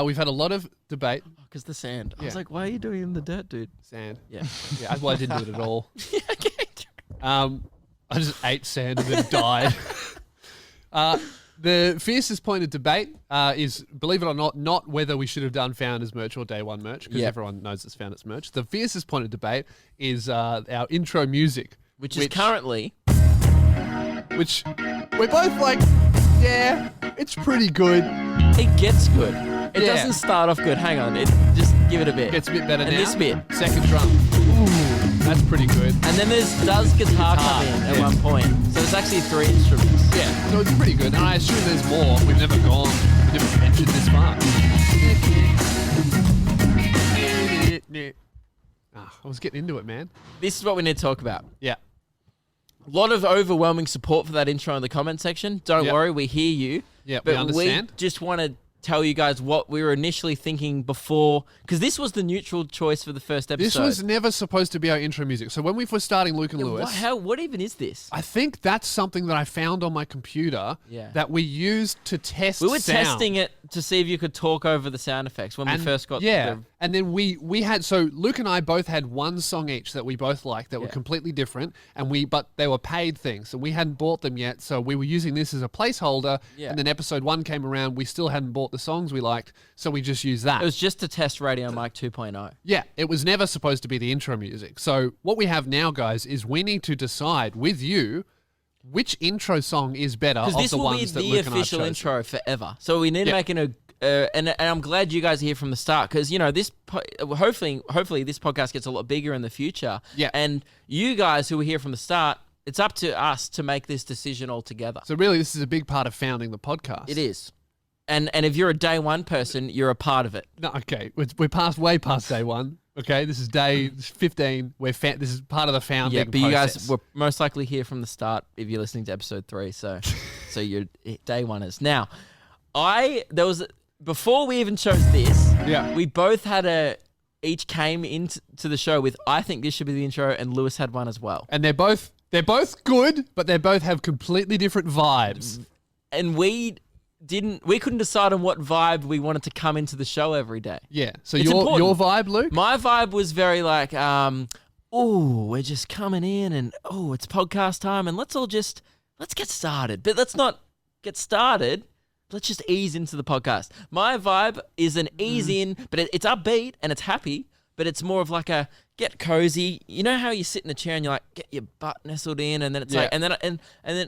We've had a lot of debate. Because the sand. I Yeah. was like, why are you doing it in the dirt, dude? Sand. Yeah. Yeah, that's why I didn't do it at all. Yeah, okay. I just ate sand and then died. The fiercest point of debate is, believe it or not whether we should have done Founders merch or Day One merch, because everyone knows it's Founders merch. The fiercest point of debate is our intro music. Which is currently... Which we're both like, yeah, it's pretty good. It gets good. It doesn't start off good. Hang on. Just give it a bit. Gets a bit better now. And this bit. Second drum. Ooh, that's pretty good. And then does guitar come in at one point. So it's actually 3 instruments. Yeah, so it's pretty good. And I assume there's more. We've never ventured this far. I was getting into it, man. This is what we need to talk about. Yeah. A lot of overwhelming support for that intro in the comment section. Don't worry, we hear you. Yeah, but we understand. We just want to tell you guys what we were initially thinking before, because this was the neutral choice for the first episode. This was never supposed to be our intro music. So when we were starting Luke and Lewis... What even is this? I think that's something that I found on my computer that we used to test We were sound. testing it to see if you could talk over the sound effects when we first got and then we had, so Luke and I both had one song each that we both liked that were completely different, but they were paid things, and we hadn't bought them yet, so we were using this as a placeholder, and then episode 1 came around, we still hadn't bought the songs we liked, so we just used that. It was just to test Radio Mic 2.0. Yeah, it was never supposed to be the intro music. So what we have now, guys, is we need to decide with you which intro song is better of the ones that Luke and I have chosen. This will be the official intro forever. So we need to make and I'm glad you guys are here from the start, because this hopefully this podcast gets a lot bigger in the future. Yeah, and you guys who were here from the start, it's up to us to make this decision all together. So really, this is a big part of founding the podcast. It is. And if you're a day one person, you're a part of it. No, okay, we're way past day one. Okay, this is day 15. This is part of the founding. Yeah, but you guys were most likely here from the start if you're listening to episode 3. So you're day oneers. Now, before we even chose this, we both had each came into the show with, I think this should be the intro, and Lewis had one as well. And they're both good, but they both have completely different vibes. And we couldn't decide on what vibe we wanted to come into the show every day. Yeah. So your vibe, Luke? My vibe was very like, we're just coming in and it's podcast time and let's get started. But let's not get started. Let's just ease into the podcast. My vibe is an ease in, but it's upbeat and it's happy, but it's more of like a get cozy. You know how you sit in a chair and you're like, get your butt nestled in, and then it's like, and then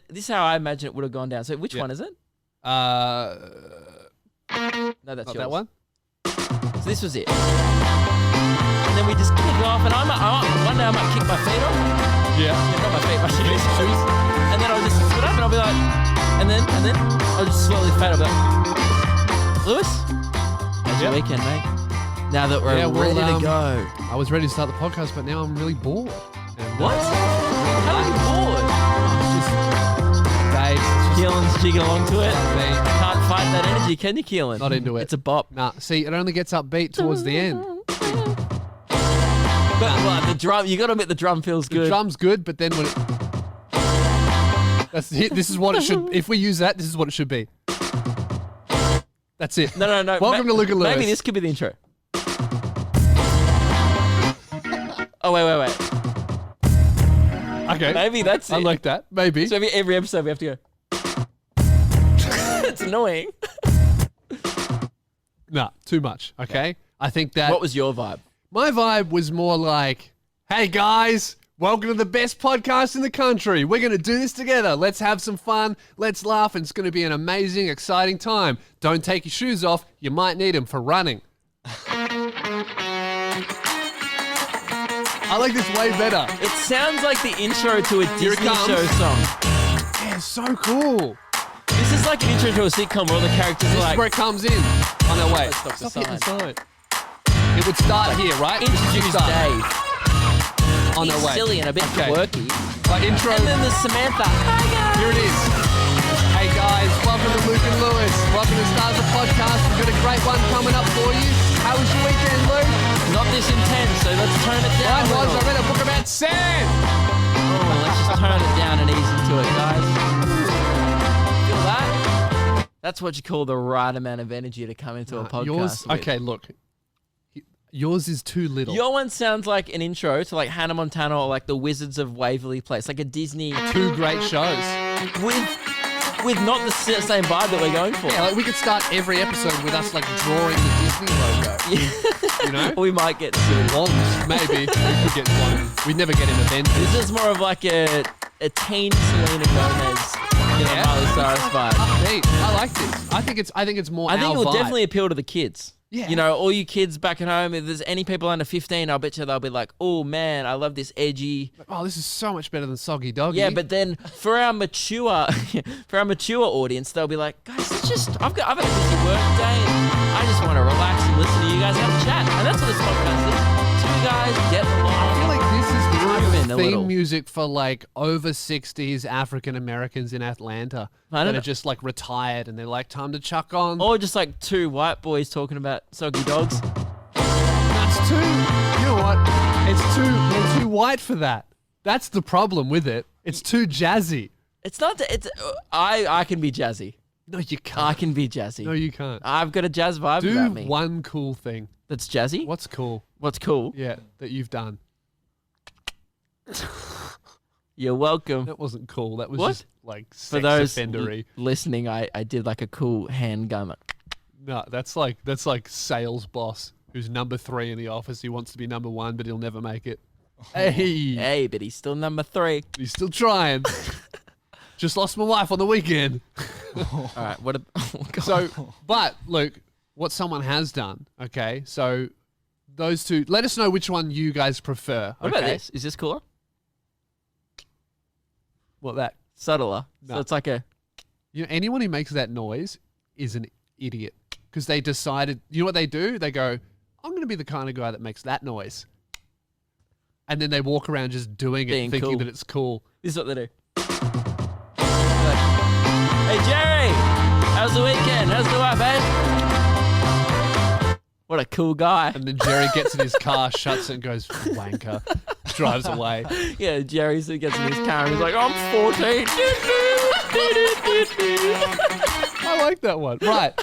this is how I imagine it would have gone down. So which one is it? No, that's yours. That one. So this was it. And then we just kick off, and one day I might kick my feet off. Yeah. Not my feet, my shoes. And then I'll just sit up and I'll be like, and then I'll just slowly fade. I'll be like, Lewis, how's your weekend, mate? Now that we're ready to go. I was ready to start the podcast, but now I'm really bored. What? How are you bored? Keelan's jigging along to it. Can't fight that energy, can you, Keelan? Not into it. It's a bop. Nah, see, it only gets upbeat towards the end. But the drum, you got to admit the drum feels good. The drum's good, but then when this is what it should. If we use that, this is what it should be. That's it. No. Welcome to Luke and Lewis. Maybe this could be the intro. Oh wait. Okay. Maybe that's it. I like that. Maybe. So every episode we have to go. It's annoying. Nah, too much. Okay. I think that. What was your vibe? My vibe was more like, hey guys, welcome to the best podcast in the country. We're going to do this together. Let's have some fun. Let's laugh. And it's going to be an amazing, exciting time. Don't take your shoes off. You might need them for running. I like this way better. It sounds like the intro to a Disney show song. Yeah, it's so cool. This is like an intro to a sitcom where all the characters are like... This is where it comes in. Oh, no, wait. Stop hitting the sign. It would start here, right? Introduce Dave. Oh, no, wait. He's silly and a bit quirky. Intro. And then there's Samantha. Hi, guys. Here it is. Hey, guys. Welcome to Luke and Lewis. Welcome to Stars of Podcast. We've got a great one coming up for you. How was your weekend, Luke? Not this intense, so let's turn it down. I read a book about sand. Let's just turn it down and ease into it, guys. Feel that? That's what you call the right amount of energy to come into a podcast. Yours, with. okay, look. Yours is too little. Your one sounds like an intro to like Hannah Montana or like the Wizards of Waverly Place, like a Disney. Two great shows. With not the same vibe that we're going for. Yeah, like we could start every episode with us like drawing the Disney logo. Yeah. You know? We might get sued. Once, maybe. We could get one. We'd never get an event. This is more of like a teen Selena Gomez, Miley Cyrus vibe. Neat. I like this. I think it's more. I think our it will vibe. definitely appeal to the kids. Yeah. You know, all you kids back at home, if there's any people under 15, I'll bet you they'll be like, oh man, I love this edgy. Oh, this is so much better than Soggy Doggy. Yeah, but then for our mature audience, they'll be like, guys, I've had a busy work day and I just want to relax and listen to you guys have a chat. And that's what this podcast is. Two guys getting along. I feel like this is the Zoom in a theme little. music for like over 60s African Americans in Atlanta I don't that know. are just like retired and they're like, time to chuck on. Or just like two white boys talking about soggy dogs. That's too. You know what? We're too white for that. That's the problem with it. It's too jazzy. It's not. I can be jazzy. No, you can't. I can be jazzy. No, you can't. I've got a jazz vibe Do about me. one cool thing. That's jazzy. What's cool? What's cool? Yeah, that you've done. You're welcome. That wasn't cool. That was What? just like sex For those offendery. listening, I did like a cool handgun. No, that's like sales boss who's number 3 in the office. He wants to be number 1, but he'll never make it. Hey, Hey, but he's still number 3. he's still trying. Just lost my wife on the weekend. All right. What? Oh, God. So, but Luke, what someone has done. Okay, so those two. Let us know which one you guys prefer. What okay? about this? Is this cooler? What that? Subtler. No. So it's like a. You know, anyone who makes that noise is an idiot because they decided. You know what they do? They go, "I'm going to be the kind of guy that makes that noise," and then they walk around just doing it, Being thinking cool. that it's cool. This is what they do. Like, hey Jerry, how's the weekend? How's the wife, eh? What a cool guy. And then Jerry gets in his car, shuts it, and goes wanker, drives away. Yeah, Jerry so he gets in his car and he's like, I'm 14. I like that one. Right.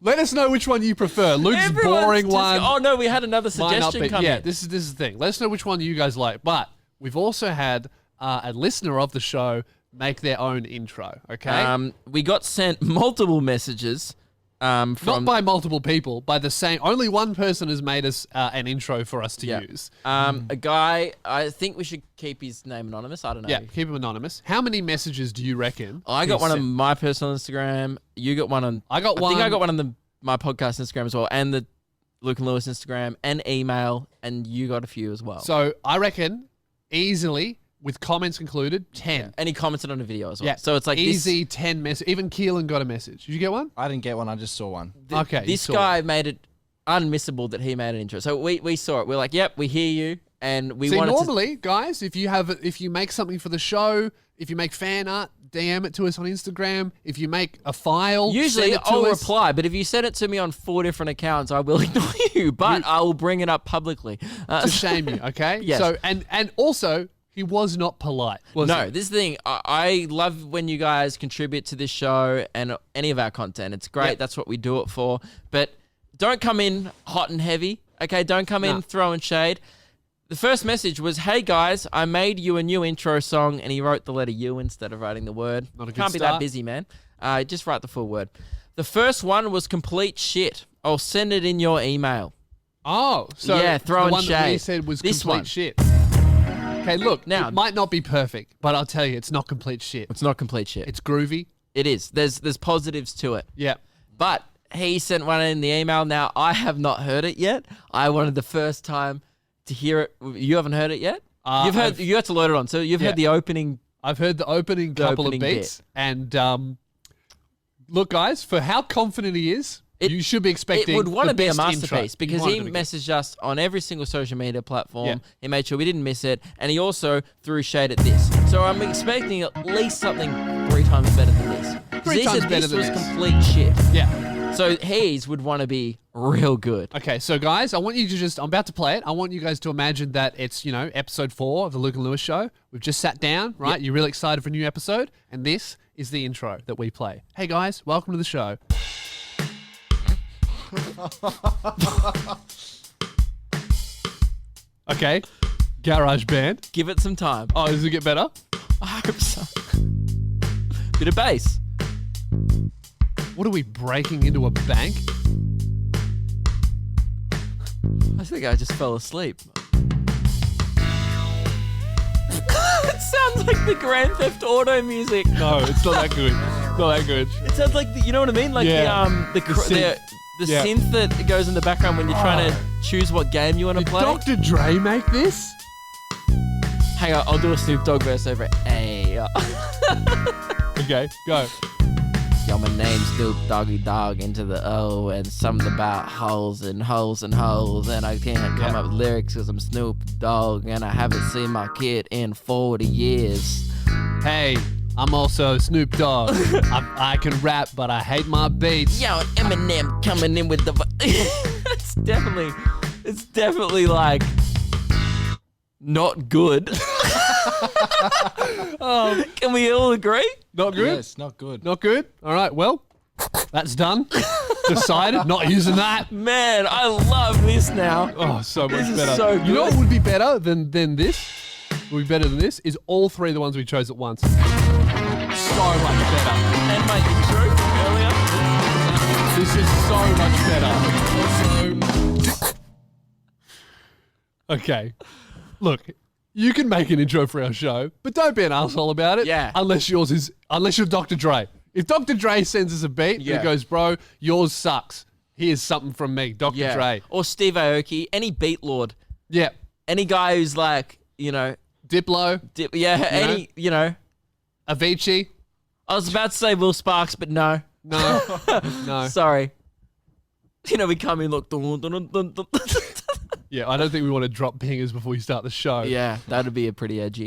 Let us know which one you prefer. Luke's Everyone's boring just- one. Oh no, we had another might not suggestion be. come Yeah, in. this is the thing. Let us know which one you guys like. But we've also had a listener of the show make their own intro. Okay, We got sent multiple messages from not by multiple people, by the same. Only one person has made us an intro for us to use. a guy. I think we should keep his name anonymous. I don't know. Yeah, keep him anonymous. How many messages do you reckon? I got he one on sent? my personal Instagram. You got one on. I got I think I one- got one on my podcast Instagram as well, and the Luke and Lewis Instagram, and email, and you got a few as well. So I reckon easily, with comments included, 10. And he commented on a video as well. Yeah. So it's like easy 10 messages. Even Keelan got a message. Did you get one? I didn't get one. I just saw one. Okay. you This saw guy it. made it unmissable that he made an intro. So we saw it. We're like, yep, we hear you, and we See, wanted normally, guys, if you make something for the show, if you make fan art, DM it to us on Instagram. If you make a file, Usually send it to I'll us. reply, but if you send it to me on 4 different accounts, I will ignore you, but I will bring it up publicly. to shame you, okay? Yes. So and also he was not polite. Was No, he? this is the thing. I love when you guys contribute to this show and any of our content. It's great. Yep. That's what we do it for. But don't come in hot and heavy, okay? Don't come No. in throwing shade. The first message was, hey guys, I made you a new intro song, and he wrote the letter U instead of writing the word. Not a good Can't be start. that busy, man. Just write the full word. The first one was complete shit. I'll send it in your email. Oh, so Yeah, throwing the one that we shade. said was This complete one. shit. Okay, look, Now- it might not be perfect, but I'll tell you, it's not complete shit. It's not complete shit. It's groovy. It is. There's positives to it. Yeah. But he sent one in the email. Now, I have not heard it yet. I wanted the first time to hear it. You haven't heard it yet? You had to load it on. So you've Yeah. heard the opening. I've heard the opening couple opening of beats, and look, guys, for how confident he is, you should be expecting. It would want the to be a best intro. masterpiece You because want he it to be good. messaged us on every single social media platform. Yeah. He made sure we didn't miss it. And he also threw shade at this. So I'm expecting at least something 3 times better than this. 'Cause 3 he times said better this than was this. complete shit. Yeah. So his would want to be real good. Okay, so guys, I want you to I'm about to play it. I want you guys to imagine that it's, episode 4 of the Luke and Lewis show. We've just sat down, right? Yep. You're really excited for a new episode, and this is the intro that we play. Hey guys, welcome to the show. Okay, garage band. Give it some time. Oh, does it get better? I hope so. Bit of bass. What are we breaking into a bank? I think I just fell asleep. It sounds like the Grand Theft Auto music. No, it's not that good. Not that good. It sounds like you know what I mean, like the synth that goes in the background when you're trying to choose what game you want to play. Did Dr. Dre make this? Hang on, I'll do a Snoop Dogg verse over it. Hey, Okay, go. yo, my name's Snoop Doggy Dogg into the O, and something about holes and holes and holes, and I can't come up with lyrics because I'm Snoop Dogg, and I haven't seen my kid in 40 years. Hey, I'm also Snoop Dogg. I can rap, but I hate my beats. Yo, Eminem coming in with the... it's definitely like not good. Can we all agree? Not good? Yes, not good. Not good? All right, well, that's done. Decided, not using that. Man, I love this now. Oh, so much This is better. so You know good. what would be better than this? Would be better than this? Is all three of the ones we chose at once. So much better. And my intro from earlier. This is so much better. Okay. Look, you can make an intro for our show, but don't be an asshole about it. Yeah. Unless you're Dr. Dre. If Dr. Dre sends us a beat Yeah. and goes, bro, yours sucks. Here's something from me, Dr. Dre. Or Steve Aoki, any beat lord, Yeah. any guy who's like, you know, Diplo, any, you know. Avicii. I was about to say Will Sparks, but no. No. No. Sorry. You know, we come in, look. Dun, dun, dun, dun, dun. Yeah, I don't think we want to drop pingers before we start the show. Yeah, that'd be a pretty edgy.